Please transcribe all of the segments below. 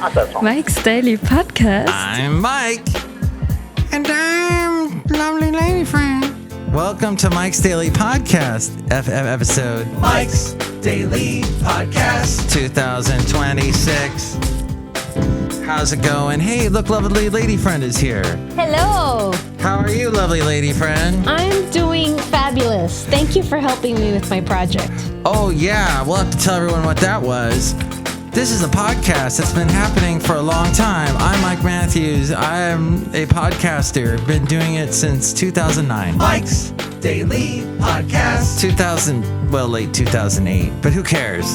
Mike's Daily Podcast. I'm Mike. And I'm lovely lady friend. Welcome to Mike's Daily Podcast, episode Mike's Daily Podcast 2026. How's it going? Hey, look, lovely lady friend is here. Hello. How are you, lovely lady friend? I'm doing fabulous. Thank you for helping me with my project. Oh, yeah. We'll have to tell everyone what that was. This is a podcast that's been happening for a long time. I'm Mike Matthews. I'm a podcaster. Been doing it since 2009. Mike's Daily Podcast late 2008. But who cares?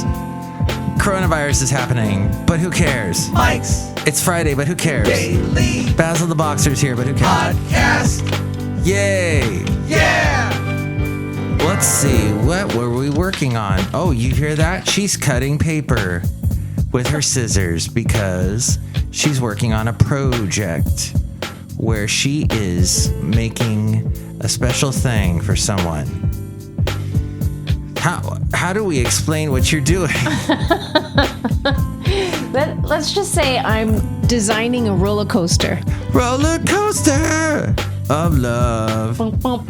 Coronavirus is happening, but who cares? Mike's It's Friday, but who cares? Daily Basil the Boxer's here, but who cares? Podcast. Yay! Yeah! Let's see, what were we working on? Oh, you hear that? She's cutting paper with her scissors because she's working on a project where she is making a special thing for someone. How do we explain what you're doing? Let's just say I'm designing a roller coaster. Roller coaster of love. Bum, bum,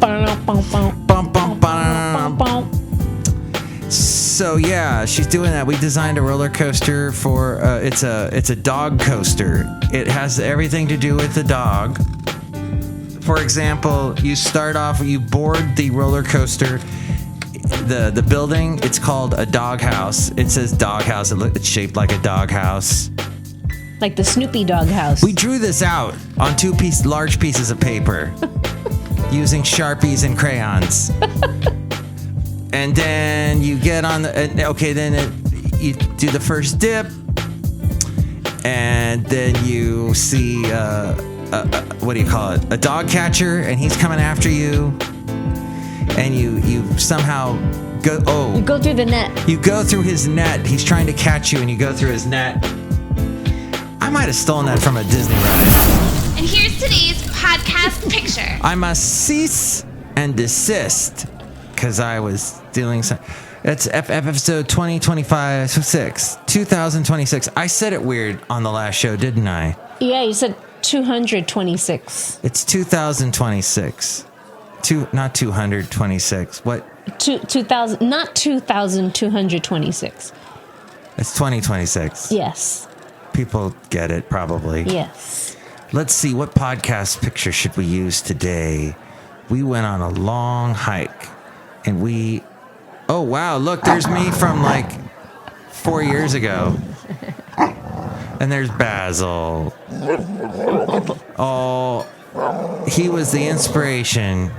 bum. So yeah, she's doing that. We designed a roller coaster for it's a dog coaster. It has everything to do with the dog. For example, you start off, you board the roller coaster. The building, it's called a doghouse. It says doghouse. It's shaped like a doghouse. Like the Snoopy dog house. We drew this out on large pieces of paper using Sharpies and crayons. And then you get on you do the first dip, and then you see what do you call it? A dog catcher, and he's coming after you. And you somehow go. Oh, you go through the net. You go through his net. He's trying to catch you, and you go through his net. I might have stolen that from a Disney ride. And here's today's podcast picture. I must cease and desist because I was stealing some. It's episode 2026. I said it weird on the last show, didn't I? Yeah, you said 226. It's 2026. Not 226. What? 2000, not 2,226. It's 2026. Yes. People get it, probably. Yes. Let's see, what podcast picture should we use today? We went on a long hike, and oh, wow, look, there's me from like 4 years ago. And there's Basil. Oh, he was the inspiration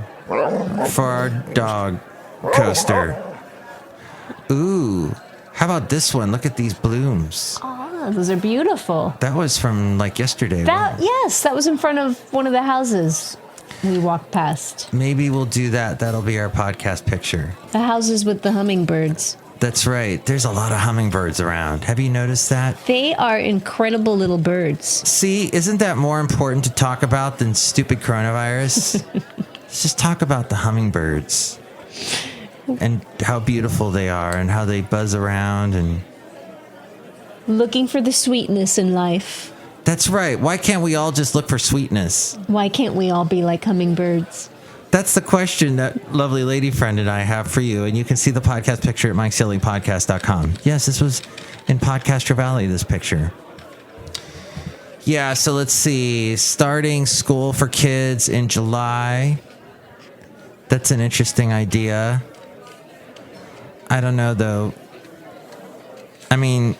for our dog coaster. Ooh, how about this one? Look at these blooms. Oh, those are beautiful. That was from like yesterday. Yes, that was in front of one of the houses we walked past. Maybe we'll do that. That'll be our podcast picture. The houses with the hummingbirds. That's right. There's a lot of hummingbirds around. Have you noticed that? They are incredible little birds. See, isn't that more important to talk about than stupid coronavirus? Let's just talk about the hummingbirds and how beautiful they are and how they buzz around and looking for the sweetness in life. That's right. Why can't we all just look for sweetness? Why can't we all be like hummingbirds? That's the question that lovely lady friend and I have for you. And you can see the podcast picture at mikesdailypodcast.com. Yes, this was in Podcaster Valley, this picture. Yeah, so let's see. Starting school for kids in July. That's an interesting idea. I don't know, though. I mean,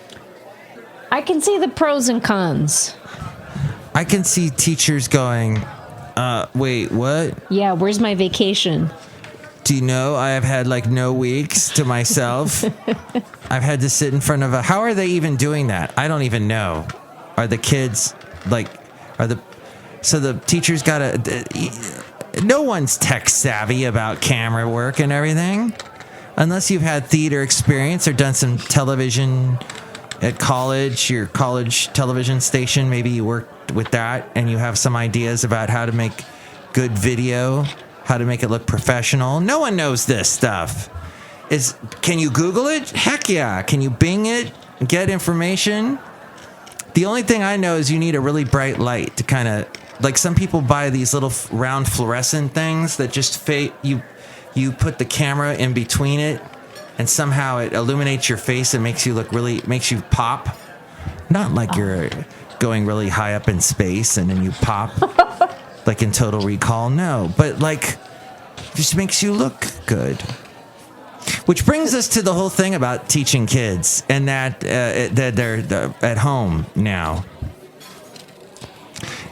I can see the pros and cons. I can see teachers going, wait, what? Yeah, where's my vacation? Do you know I have had like no weeks to myself? I've had to sit in front of how are they even doing that? I don't even know. Are the kids so the teachers no one's tech savvy about camera work and everything. Unless you've had theater experience or done some television at college, your college television station, maybe you worked with that and you have some ideas about how to make good video, how to make it look professional. No one knows this stuff. Can you Google it? Heck yeah. Can you Bing it and get information? The only thing I know is you need a really bright light to kind of, like some people buy these little round fluorescent things that just fade. You put the camera in between it, and somehow it illuminates your face and makes you pop. Not like you're going really high up in space and then you pop, like in Total Recall. No, but like, just makes you look good. Which brings us to the whole thing about teaching kids and that they're at home now.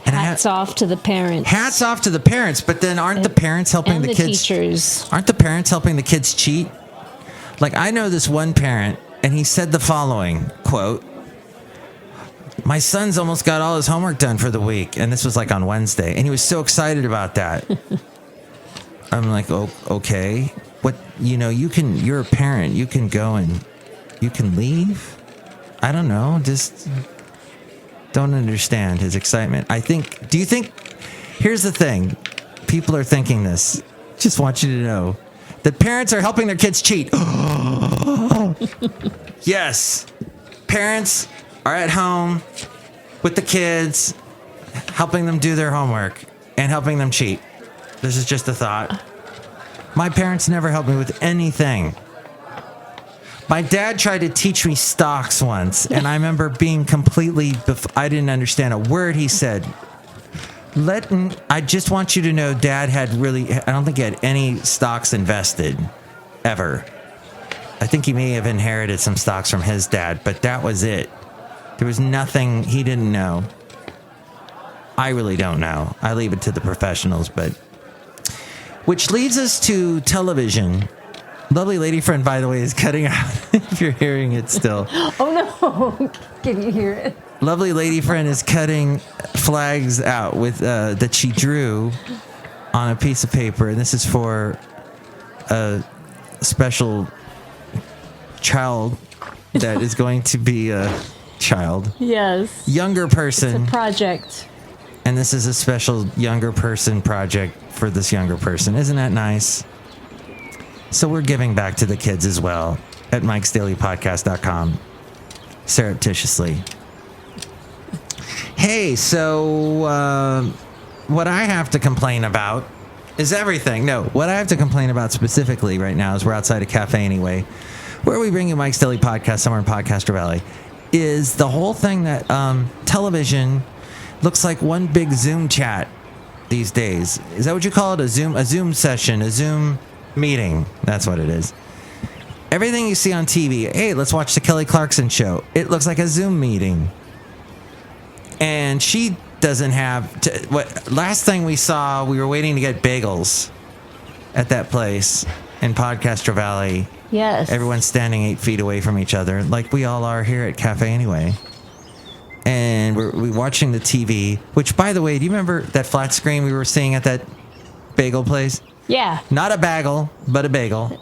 And Hats off to the parents. Hats off to the parents, but then aren't the parents helping and the kids? Teachers. Aren't the parents helping the kids cheat? Like, I know this one parent, and he said the following, quote, "My son's almost got all his homework done for the week." And this was like on Wednesday, and he was so excited about that. I'm like, oh, okay. What, you're a parent. You can go and you can leave. I don't know. Just don't understand his excitement. Here's the thing. People are thinking this. Just want you to know that parents are helping their kids cheat. Yes. Parents are at home with the kids, helping them do their homework and helping them cheat. This is just a thought. My parents never helped me with anything. My dad tried to teach me stocks once, and I remember being I didn't understand a word he said. I just want you to know Dad I don't think he had any stocks invested, ever. I think he may have inherited some stocks from his dad, but that was it. There was nothing he didn't know. I really don't know. I leave it to the professionals, which leads us to television. Lovely lady friend, by the way, is cutting out, if you're hearing it still. Oh, no. Can you hear it? Lovely lady friend is cutting flags out with that she drew on a piece of paper. And this is for a special child that is going to be a child. Yes. Younger person. It's a project. And this is a special younger person project for this younger person. Isn't that nice? So we're giving back to the kids as well at mikesdailypodcast.com surreptitiously. Hey, so what I have to complain about is everything. No, what I have to complain about specifically right now is we're outside a cafe anyway, where we bring you Mike's Daily Podcast somewhere in Podcaster Valley, is the whole thing that television looks like one big Zoom chat these days. Is that what you call it? A Zoom session, a Zoom meeting. That's what it is. Everything you see on TV, hey, let's watch the Kelly Clarkson show. It looks like a Zoom meeting. And she doesn't have... last thing we saw, we were waiting to get bagels at that place in Podcaster Valley. Yes. Everyone's standing 8 feet away from each other, like we all are here at Cafe Anyway. And we're watching the TV, which, by the way, do you remember that flat screen we were seeing at that bagel place? Yeah. Not a bagel, but a bagel.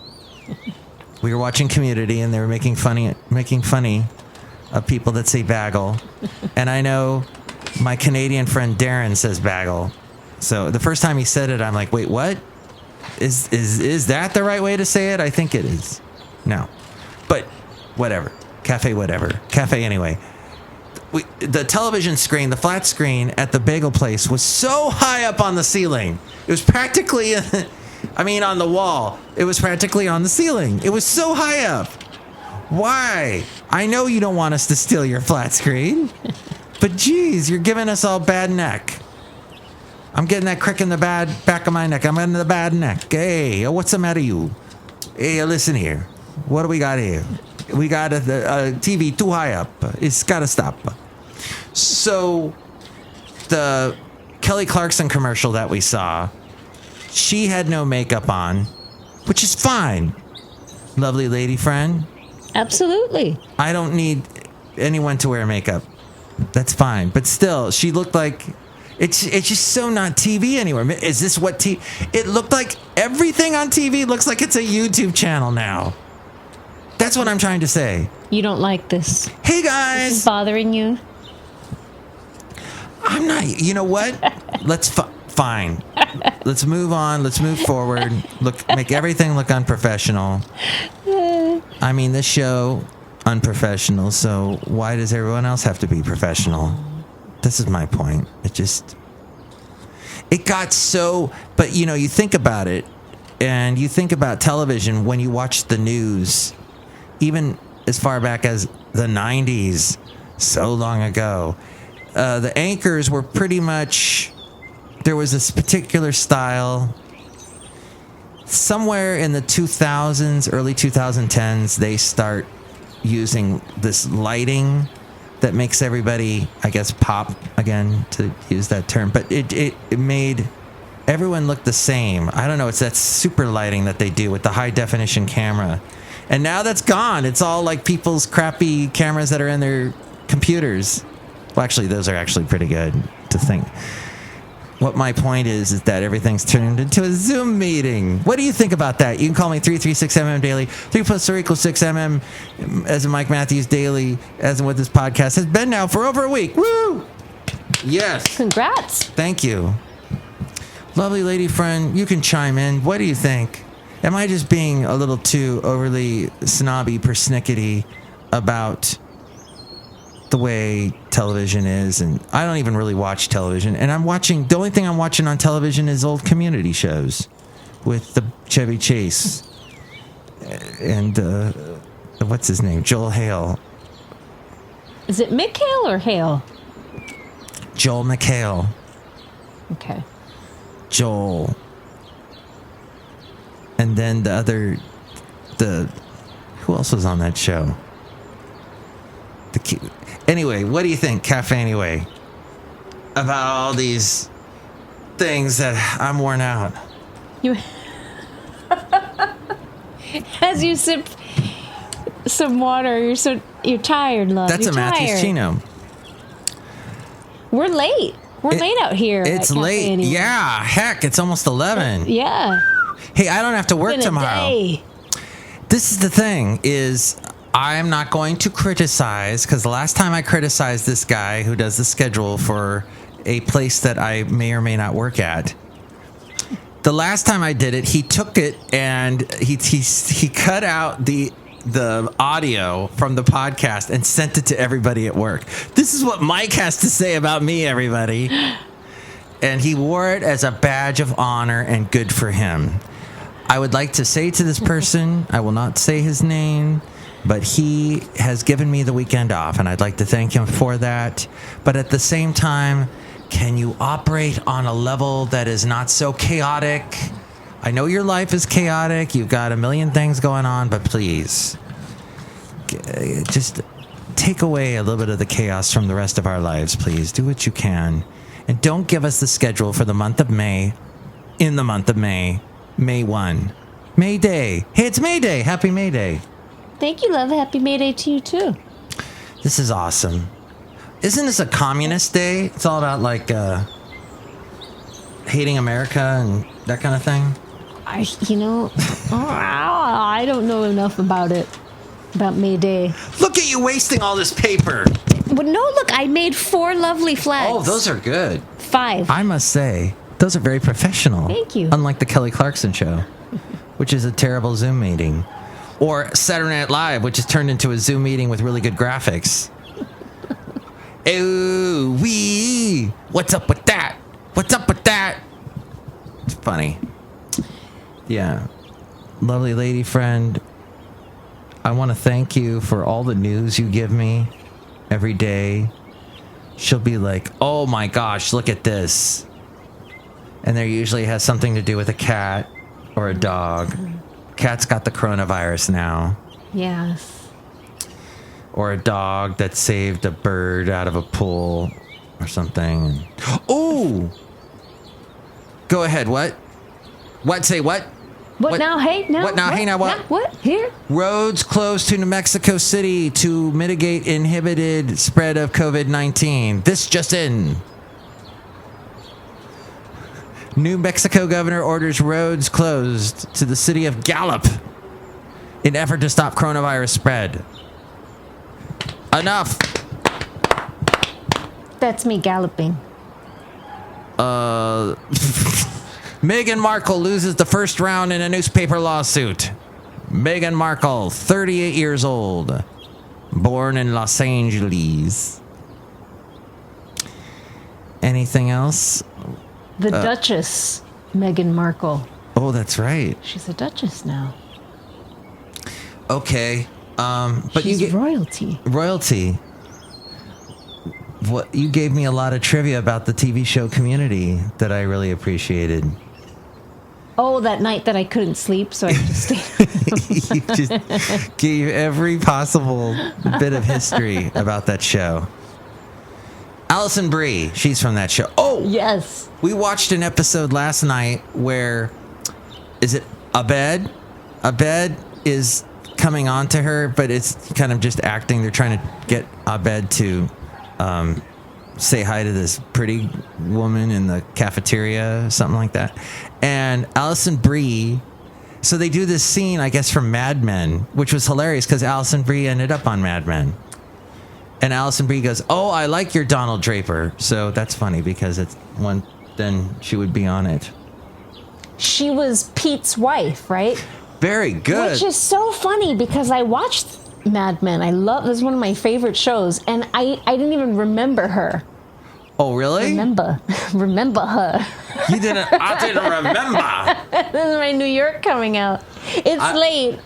We were watching Community, and they were making funny of people that say bagel. And I know my Canadian friend Darren says bagel. So the first time he said it, I'm like, wait, what? Is that the right way to say it? I think it is. No. But whatever. Cafe whatever. Cafe Anyway. The television screen, the flat screen at the bagel place was so high up on the ceiling. It was practically, on the wall. It was practically on the ceiling. It was so high up. Why? I know you don't want us to steal your flat screen, but geez, you're giving us all bad neck. I'm getting that crick in the back of my neck. I'm getting the bad neck. Hey, what's the matter you? Hey, listen here. What do we got here? We got a TV too high up. It's got to stop. So the Kelly Clarkson commercial that we saw, she had no makeup on, which is fine. Lovely lady friend. Absolutely. I don't need anyone to wear makeup. That's fine. But still, she looked like... It's just so not TV anymore. Is this what TV... It looked like everything on TV looks like it's a YouTube channel now. That's what I'm trying to say. You don't like this. Hey, guys. This is bothering you? I'm not... You know what? Fine. Let's move on. Let's move forward. Make everything look unprofessional. This show unprofessional, so why does everyone else have to be professional? This is my point. It got so, but you think about it, and you think about television when you watch the news, even as far back as the 90s, so long ago, the anchors were pretty much, there was this particular style. Somewhere in the 2000s, early 2010s, they start using this lighting that makes everybody, I guess, pop again, to use that term. But it made everyone look the same. I don't know. It's that super lighting that they do with the high definition camera. And now that's gone. It's all like people's crappy cameras that are in their computers. Well, actually, those are actually pretty good to think. What my point is that everything's turned into a Zoom meeting. What do you think about that? You can call me 336MM Daily. 3 + 3 = 6MM, as in Mike Matthews Daily, as in what this podcast has been now for over a week. Woo! Yes. Congrats. Thank you. Lovely lady friend, you can chime in. What do you think? Am I just being a little too overly snobby, persnickety about the way television is? And I don't even really watch television, and the only thing I'm watching on television is old community shows with the Chevy Chase and what's his name, Joel Hale. Is it Mick Hale or Hale? Joel McHale. Okay. Joel. And then who else was on that show? Anyway, what do you think, Cafe Anyway, about all these things that I'm worn out? As you sip some water, you're tired, love. That's you're a Matthews Chino. We're late. We're late out here. It's at Cafe late. Anyway. Yeah, heck, it's almost 11. Yeah. Hey, I don't have to work Been a tomorrow. day. This is the thing, is I'm not going to criticize, because the last time I criticized this guy who does the schedule for a place that I may or may not work at, the last time I did it, he took it and he cut out the audio from the podcast and sent it to everybody at work. This is what Mike has to say about me, everybody. And he wore it as a badge of honor, and good for him. I would like to say to this person, I will not say his name, but he has given me the weekend off, and I'd like to thank him for that. But at the same time, can you operate on a level that is not so chaotic? I know your life is chaotic. You've got a million things going on, but please, just take away a little bit of the chaos from the rest of our lives, please. Do what you can. And don't give us the schedule for the month of May, in the month of May, May 1. May Day. Hey, it's May Day. Happy May Day. Thank you, love. Happy May Day to you, too. This is awesome. Isn't this a communist day? It's all about, like, hating America and that kind of thing? I don't know enough about it, about May Day. Look at you wasting all this paper. Well, no, look, I made 4 lovely flags. Oh, those are good. 5. I must say, those are very professional. Thank you. Unlike the Kelly Clarkson show, which is a terrible Zoom meeting. Or Saturday Night Live, which is turned into a Zoom meeting with really good graphics. Ooh, wee. What's up with that? What's up with that? It's funny. Yeah. Lovely lady friend, I want to thank you for all the news you give me every day. She'll be like, oh my gosh, look at this. And there usually has something to do with a cat or a dog. Cat's got the coronavirus now. Yes. Or a dog that saved a bird out of a pool or something. Oh! Go ahead, what? What? Say what? What now? Hey, now? What now? Hey, now what? What? Here? Roads closed to New Mexico City to mitigate inhibited spread of COVID-19. This just in. New Mexico governor orders roads closed to the city of Gallup in effort to stop coronavirus spread. Enough. That's me galloping. Meghan Markle loses the first round in a newspaper lawsuit. Meghan Markle, 38 years old. Born in Los Angeles. Anything else? The Duchess, Meghan Markle. Oh, that's right. She's a Duchess now. Okay. But She's you get royalty. royalty. What you gave me a lot of trivia about the TV show Community that I really appreciated. Oh, that night that I couldn't sleep, so I just stayed. You just gave every possible bit of history about that show. Alison Brie, she's from that show. Oh, Yes. we watched an episode last night where, is it Abed? Abed is coming on to her, but it's kind of just acting. They're trying to get Abed to say hi to this pretty woman in the cafeteria, something like that. And Alison Brie, so they do this scene, I guess, from Mad Men, which was hilarious because Alison Brie ended up on Mad Men. And Alison Brie goes, "Oh, I like your Donald Draper." So that's funny because it's one, then she would be on it. She was Pete's wife, right? Very good. Which is so funny because I watched Mad Men. This is one of my favorite shows, and I didn't even remember her. Oh, really? Remember her. You didn't? I didn't remember. This is my New York coming out. It's late.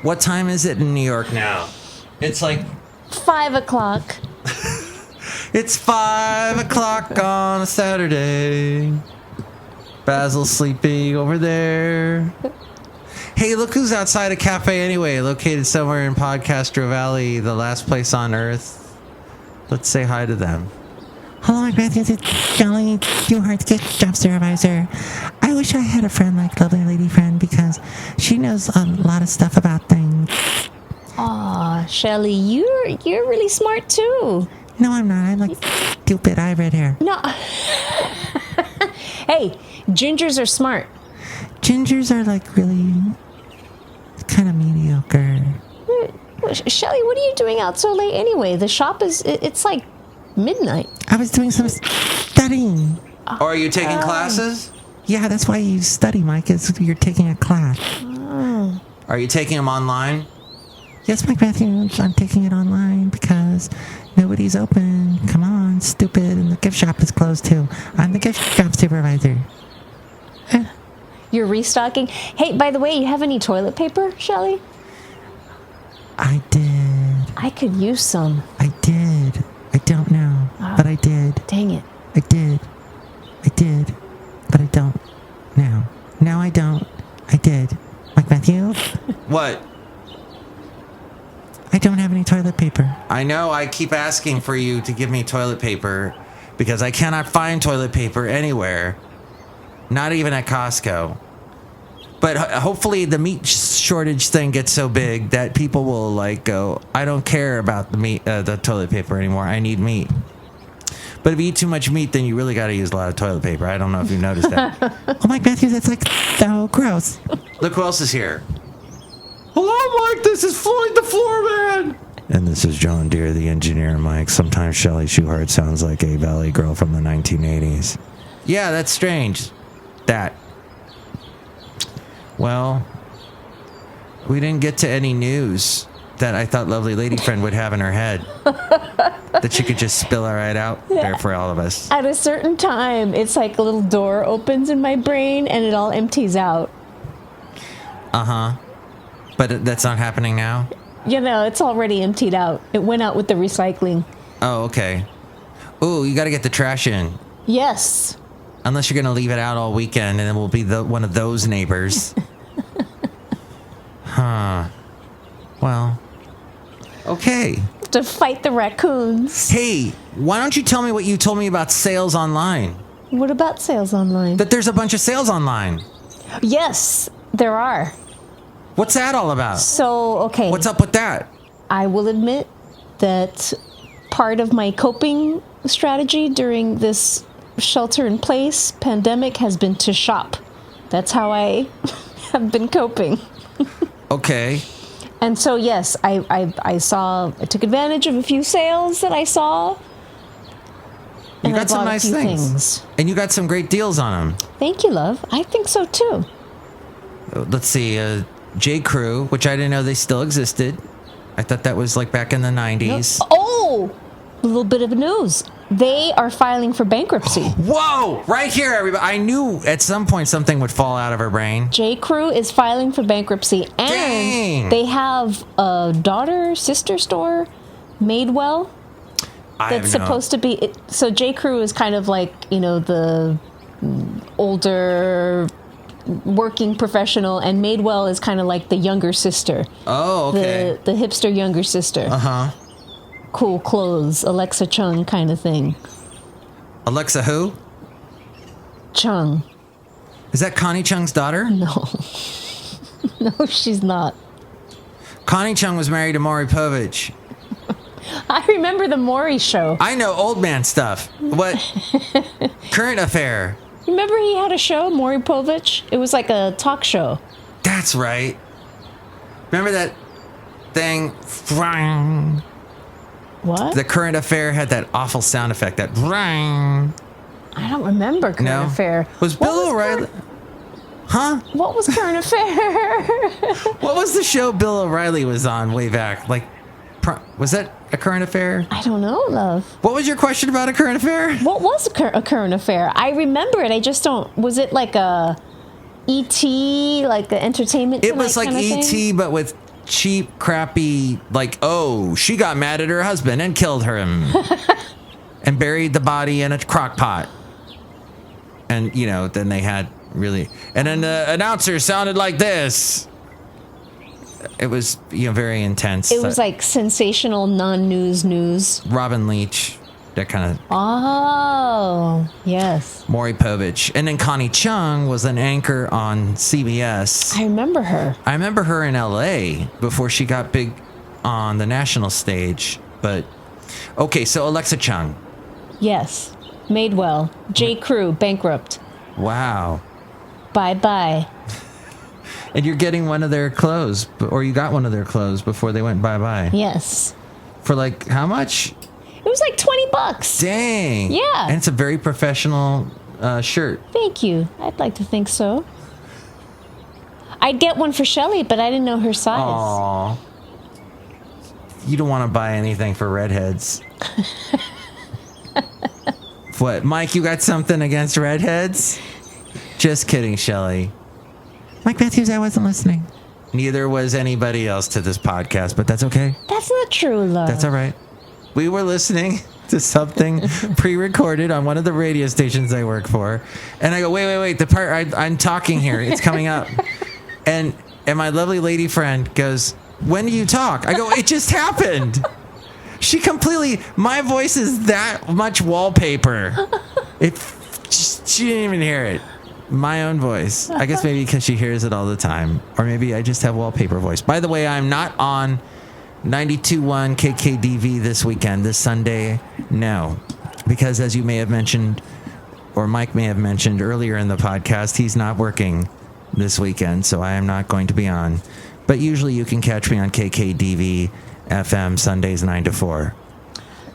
What time is it in New York now? It's like 5 o'clock. it's 5 o'clock on a Saturday. Basil's sleeping over there. Hey, look who's outside a cafe anyway, located somewhere in Podcastro Valley, the last place on earth. Let's say hi to them. Hello, my friends. It's Chely Shoehart, gift shop supervisor. I wish I had a friend like lovely lady friend because she knows a lot of stuff about things. Aw, Chely, you're really smart too. No, I'm not. I'm like stupid. I have red hair. No. Hey, gingers are smart. Gingers are like really kind of mediocre. Chely, what are you doing out so late anyway? The shop it's like midnight. I was doing some studying. Or are you taking classes? Yeah, that's why you study, Mike, is you're taking a class. Are you taking them online? Yes, Mike Matthews, I'm taking it online because nobody's open. Come on, stupid. And the gift shop is closed too. I'm the gift shop supervisor. You're restocking. Hey, by the way, you have any toilet paper, Chely? I did. I could use some. I did. I don't know, but I did. Dang it. I did. I did. But I don't now. Now I don't. I did. Mike Matthews, What? I don't have any toilet paper. I know I keep asking for you to give me toilet paper because I cannot find toilet paper anywhere. Not even at Costco. But hopefully the meat shortage thing gets so big that people will like go, I don't care about the meat, the toilet paper anymore. I need meat. But if you eat too much meat, then you really got to use a lot of toilet paper. I don't know if you noticed that. Oh, Mike Matthews, that's like so gross. Look who else is here. Hello, Mike. This is Floyd the Floorman. And this is John Deere, the engineer, Mike. Sometimes Chely Shoehart sounds like a Valley girl from the 1980s. Yeah, that's strange. That. Well, we didn't get to any news that I thought lovely lady friend would have in her head. That she could just spill right out there for all of us. At a certain time, it's like a little door opens in my brain and it all empties out. Uh-huh. But that's not happening now? You know, it's already emptied out. It went out with the recycling. Oh, okay. Ooh, you got to get the trash in. Yes. Unless you're going to leave it out all weekend and then we'll be one of those neighbors. Huh. Well, okay. To fight the raccoons. Hey, why don't you tell me what you told me about sales online? What about sales online? That there's a bunch of sales online. Yes, there are. What's that all about? So, okay. What's up with that? I will admit that part of my coping strategy during this shelter-in-place pandemic has been to shop. That's how I have been coping. Okay. And so, yes, I took advantage of a few sales that I saw. You and I got some bought a nice few things. And you got some great deals on them. Thank you, love. I think so, too. Let's see. J. Crew, which I didn't know they still existed. I thought that was like back in the 90s. Oh, a little bit of news. They are filing for bankruptcy. Whoa! Right here, everybody. I knew at some point something would fall out of her brain. J. Crew is filing for bankruptcy. And Dang. they have a sister store, Madewell, that's supposed to be... So J. Crew is kind of like, the older working professional, and Madewell is kind of like the younger sister. Oh, okay. The hipster younger sister. Uh-huh. Cool clothes, Alexa Chung kind of thing. Alexa who? Chung. Is that Connie Chung's daughter? No. No, she's not. Connie Chung was married to Maury Povich. I remember the Maury show. I know old man stuff. What? Current affair. Remember he had a show, Maury Povich? It was like a talk show. That's right. Remember that thing? What? The Current Affair had that awful sound effect. That ring. I don't remember Current Affair. Was Bill O'Reilly? Huh? What was Current Affair? What was the show Bill O'Reilly was on way back? Like, was that a Current Affair? I don't know, love. What was your question about a Current Affair? What was a Current Affair? I remember it. I just don't. Was it like a E.T., like an Entertainment Tonight It was like kind of E.T., thing? but with cheap, crappy, like, oh, she got mad at her husband and killed him and buried the body in a crock pot. And, then they had really... And then the announcer sounded like this. It was, very intense. It was like sensational non-news news. Robin Leach, that kind of... Oh, yes. Maury Povich. And then Connie Chung was an anchor on CBS. I remember her. I remember her in L.A. before she got big on the national stage. But, okay, so Alexa Chung. Yes. Madewell. J. Crew, bankrupt. Wow. Bye-bye. And you're getting one of their clothes, or you got one of their clothes before they went bye-bye. Yes. For like, how much? It was like $20. Dang. Yeah. And it's a very professional shirt. Thank you. I'd like to think so. I'd get one for Chely, but I didn't know her size. Aww. You don't want to buy anything for redheads. What, Mike, you got something against redheads? Just kidding, Chely. Mike Matthews, I wasn't listening. Neither was anybody else to this podcast, but that's okay. That's not true, love. That's all right. We were listening to something pre-recorded on one of the radio stations I work for, and I go, wait, the part I'm talking here, it's coming up. And my lovely lady friend goes, when do you talk? I go, it just happened. My voice is that much wallpaper. She didn't even hear it. My own voice. I guess maybe because she hears it all the time. Or maybe I just have wallpaper voice. By the way, I'm not on 92.1 KKDV this Sunday. No. Because as you may have mentioned, or Mike may have mentioned earlier in the podcast, he's not working this weekend, so I am not going to be on. But usually you can catch me on KKDV FM Sundays 9 to 4.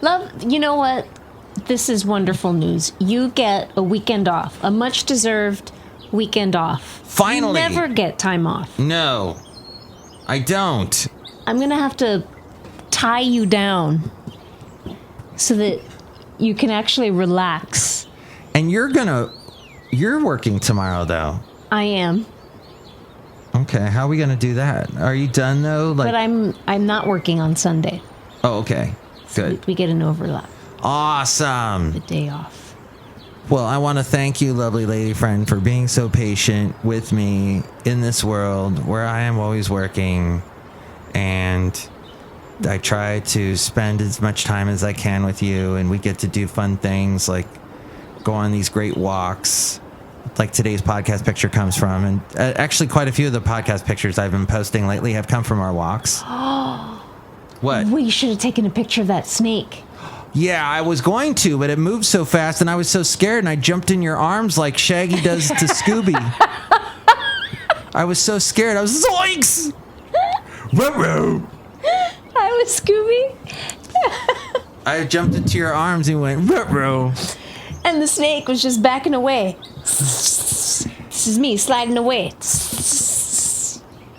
Love, you know what? This is wonderful news. You get a weekend off, a much-deserved weekend off. Finally. You never get time off. No, I don't. I'm going to have to tie you down so that you can actually relax. And you're working tomorrow, though. I am. Okay, how are we going to do that? Are you done, though? But I'm not working on Sunday. Oh, okay. Good. We get an overlap. Awesome. The day off. Well, I want to thank you, lovely lady friend, for being so patient with me in this world where I am always working. And I try to spend as much time as I can with you. And we get to do fun things like go on these great walks, like today's podcast picture comes from. And actually, quite a few of the podcast pictures I've been posting lately have come from our walks. What? We should have taken a picture of that snake. Yeah, I was going to, but it moved so fast and I was so scared and I jumped in your arms like Shaggy does to Scooby. I was so scared. I was zoinks! Ruh-roh. I was Scooby. I jumped into your arms and went, ruh-roh. And the snake was just backing away. This is me sliding away.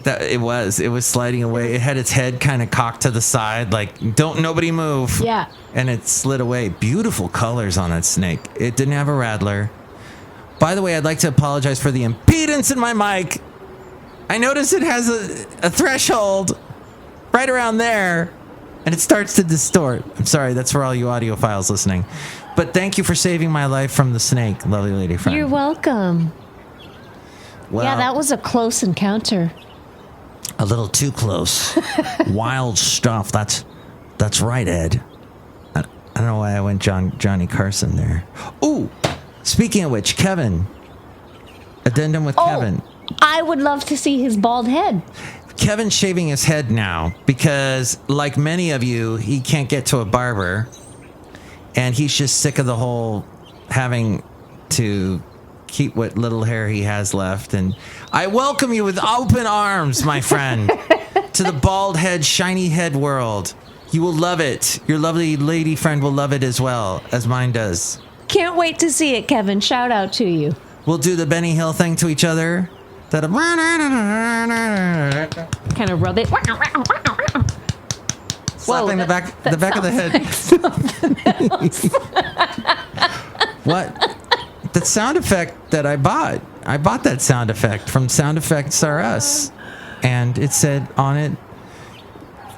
It was sliding away. It had its head kind of cocked to the side, like, don't nobody move. Yeah. And it slid away. Beautiful colors on that snake. It didn't have a rattler. By the way, I'd like to apologize for the impedance in my mic. I notice it has a threshold right around there, and it starts to distort. I'm sorry, that's for all you audiophiles listening. But thank you for saving my life from the snake, lovely lady friend. You're welcome. Well, Yeah, that was a close encounter. a little too close. Wild stuff. That's right, Ed. I don't know why I went Johnny Carson there. Ooh, speaking of which, Kevin. Addendum with Kevin. I would love to see his bald head. Kevin's shaving his head now because, like many of you, he can't get to a barber. And he's just sick of the whole having to keep what little hair he has left. And I welcome you with open arms, my friend, to the bald head, shiny head world. You will love it. Your lovely lady friend will love it as well as mine does. Can't wait to see it, Kevin. Shout out to you. We'll do the Benny Hill thing to each other. Kind of rub it. Slapping the back of the head. What? The sound effect that I bought. I bought that sound effect from Sound Effects R Us, and it said on it.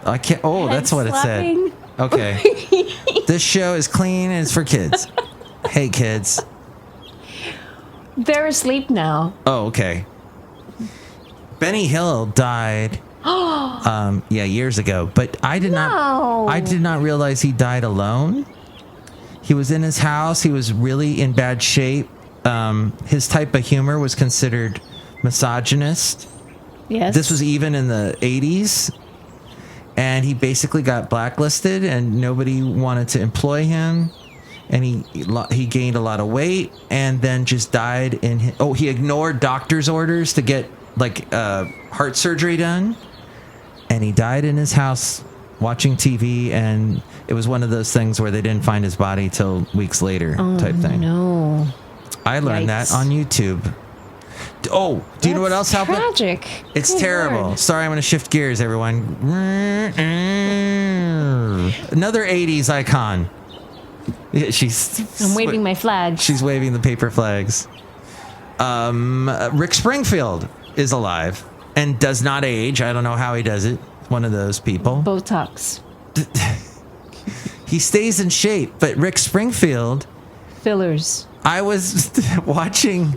I can't. Oh, Head that's what slapping. it said. Okay. This show is clean and it's for kids. Hey, kids. They're asleep now. Oh, okay. Benny Hill died. Years ago, but I did not realize he died alone. He was in his house. He was really in bad shape. His type of humor was considered misogynist. Yes. This was even in the 80s. And he basically got blacklisted and nobody wanted to employ him. And he gained a lot of weight and then just died he ignored doctor's orders to get heart surgery done. And he died in his house watching TV, and it was one of those things where they didn't find his body till weeks later type thing. No. I learned that on YouTube. Oh, do you know what else happened? Tragic. It's Good terrible. Lord. Sorry, I'm going to shift gears, everyone. Another 80s icon. I'm waving my flag. She's waving the paper flags. Rick Springfield is alive and does not age. I don't know how he does it. One of those people. Botox. He stays in shape, but Rick Springfield... Fillers. I was watching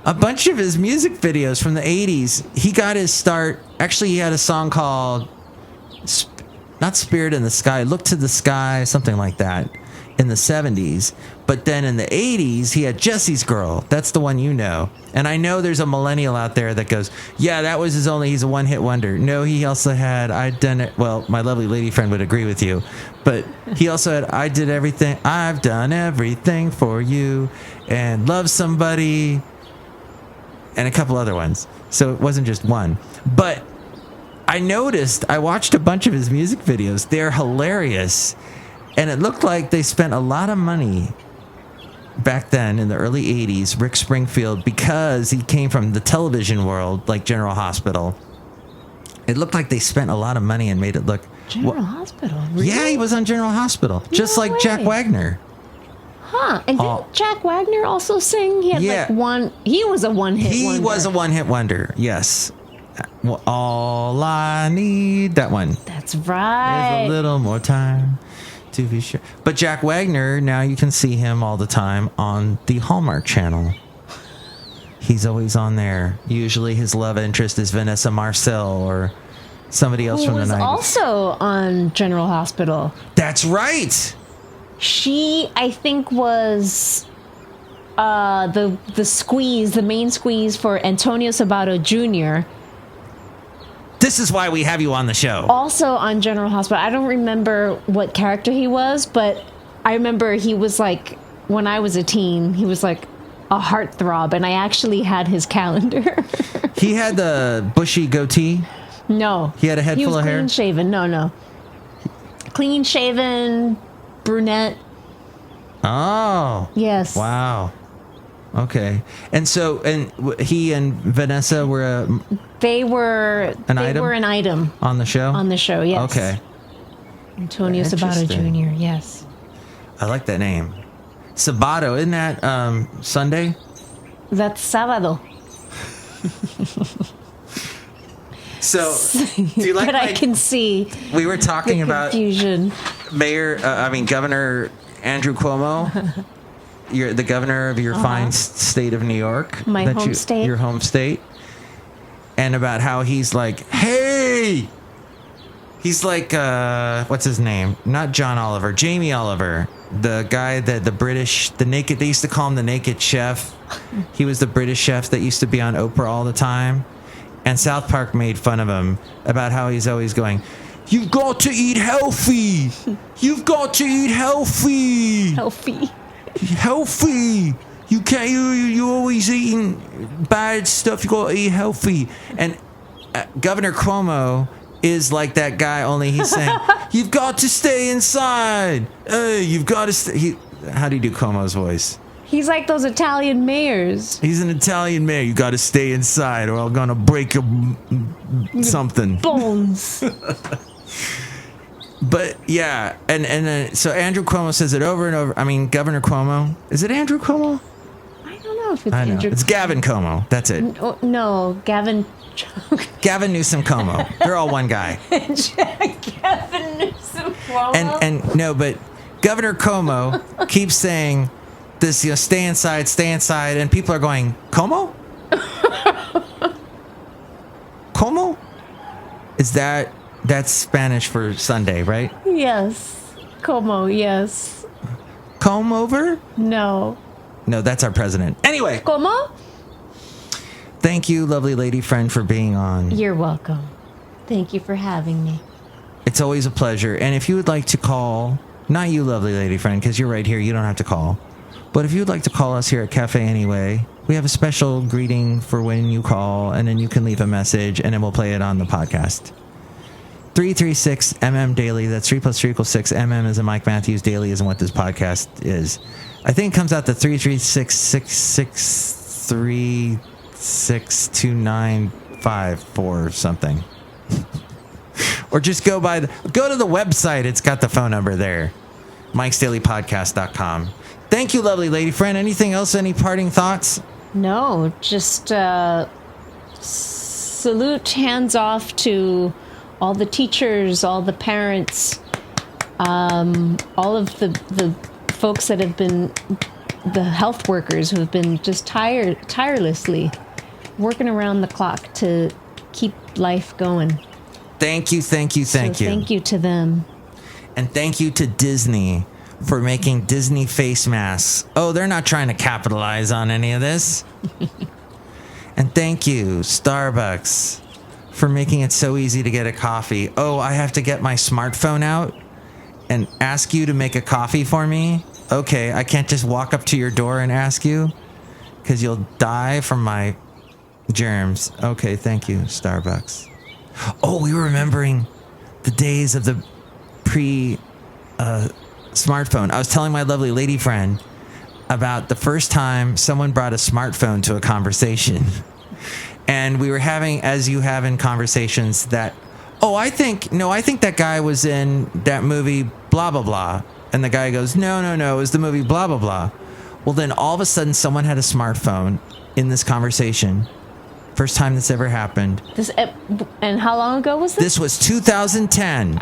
a bunch of his music videos from the 80s. He got his start... Actually, he had a song called... Not Spirit in the Sky. Look to the Sky, something like that. In the 70s. But then in the 80s, he had Jesse's Girl. That's the one you know. And I know there's a millennial out there that goes, yeah, that was he's a one-hit wonder. No, he also had I've Done It. Well, my lovely lady friend would agree with you. But he also had I've done everything for you, and Love Somebody, and a couple other ones. So it wasn't just one. But I watched a bunch of his music videos. They're hilarious. And it looked like they spent a lot of money back then in the early 80s, Rick Springfield, because he came from the television world, like General Hospital. It looked like they spent a lot of money and made it look... General Hospital? Really? Yeah, he was on General Hospital, just No like way. Jack Wagner. Huh. And didn't Jack Wagner also sing? He had he was a one-hit wonder. He was a one-hit wonder, yes. Well, all I need, that one. That's right. There's a little more time to be sure. But Jack Wagner, now you can see him all the time on the Hallmark Channel. He's always on there. Usually his love interest is Vanessa Marcel or somebody else from the 90s. Who was also on General Hospital. That's right. She, I think, was the main squeeze for Antonio Sabato Jr., This is why we have you on the show. also on General Hospital. I don't remember what character he was, but I remember he was like, when I was a teen, he was like a heartthrob, and I actually had his calendar. He had the bushy goatee. No. He had a head full of hair? He was clean-shaven. No. Clean-shaven, brunette. Oh. Yes. Wow. Okay. And so, he and Vanessa were They were An item? an item on the show? on the show, yes. Okay. Antonio Sabato Interesting. Jr., yes. I like that name. Sabato, isn't that Sunday? That's sábado. So, do you like But I can see we were talking the about confusion. Governor Andrew Cuomo. You're the governor of your fine state of New York. My home state. Your home state. And about how he's like, hey! He's like, what's his name? Not John Oliver, Jamie Oliver. The guy that they used to call him the naked chef. He was the British chef that used to be on Oprah all the time. And South Park made fun of him about how he's always going, you've got to eat healthy. You've got to eat healthy. Healthy. You can't, you're always eating bad stuff. You got to eat healthy. And Governor Cuomo is like that guy, only he's saying, you've got to stay inside. Hey, you've got to stay. How do you do Cuomo's voice? He's like those Italian mayors. He's an Italian mayor. You got to stay inside or I'm going to break something. Bones. But yeah, and then so Andrew Cuomo says it over and over. I mean, Governor Cuomo. Is it Andrew Cuomo? I don't know if it's I know. Andrew. It's Gavin Cuomo. That's it. No, Gavin. Gavin Newsom Cuomo. They're all one guy. Gavin Newsom Cuomo. And no, but Governor Cuomo keeps saying this, stay inside, and people are going, Como? Como? Is that's Spanish for Sunday, right? Yes. Como, yes. Comb over? No. No, that's our president. Anyway, Como? thank you, lovely lady friend, for being on. You're welcome. Thank you for having me. It's always a pleasure. And if you would like to call, not you, lovely lady friend, because you're right here, you don't have to call. But if you would like to call us here at Cafe Anyway, we have a special greeting for when you call, and then you can leave a message, and then we'll play it on the podcast. 336 Daily. That's 3 + 3 = 6. Is in Mike Matthews. Daily isn't what this podcast is. I think it comes out to 336-663-62954 or something. Or just go to the website. It's got the phone number there. Mike'sDailyPodcast.com. Thank you, lovely lady friend. Anything else? Any parting thoughts? No, just salute, hands off to all the teachers, all the parents, all of the folks that have been, the health workers who have been just tirelessly working around the clock to keep life going. Thank you. Thank you to them. And thank you to Disney for making Disney face masks. Oh, they're not trying to capitalize on any of this. And thank you, Starbucks, for making it so easy to get a coffee. Oh, I have to get my smartphone out and ask you to make a coffee for me? Okay, I can't just walk up to your door and ask you because you'll die from my germs. Okay, thank you, Starbucks. Oh, we were remembering the days of the smartphone. I was telling my lovely lady friend about the first time someone brought a smartphone to a conversation. And we were having, as you have in conversations, that, I think that guy was in that movie, blah, blah, blah. And the guy goes, no, it was the movie, blah, blah, blah. Well, then all of a sudden someone had a smartphone in this conversation. First time this ever happened. And how long ago was this? This was 2010.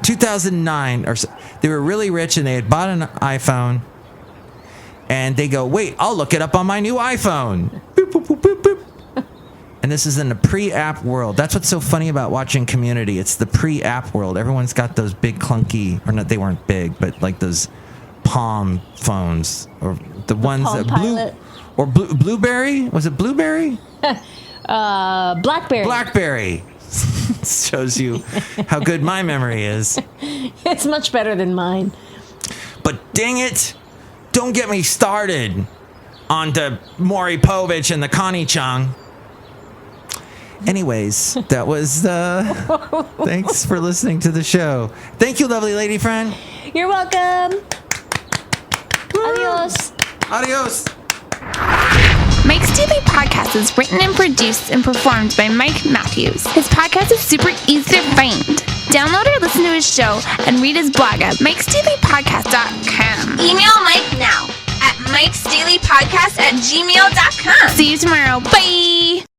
2009. Or so. They were really rich and they had bought an iPhone. And they go, wait, I'll look it up on my new iPhone. Boop, boop, boop, boop, boop. And this is in the pre-app world. That's what's so funny about watching Community. It's the pre-app world. Everyone's got those big clunky, or not, they weren't big, but like those Palm phones, or the ones that Blueberry. Was it Blueberry? Blackberry. Blackberry. Shows you how good my memory is. It's much better than mine. But dang it, don't get me started on the Maury Povich and the Connie Chung. Anyways, that was thanks for listening to the show. Thank you, lovely lady friend. You're welcome. Woo! Adios. Adios. Mike's Daily Podcast is written and produced and performed by Mike Matthews. His podcast is super easy to find. Download or listen to his show and read his blog at mikesdailypodcast.com. Email Mike now at mikesdailypodcast@gmail.com. See you tomorrow. Bye!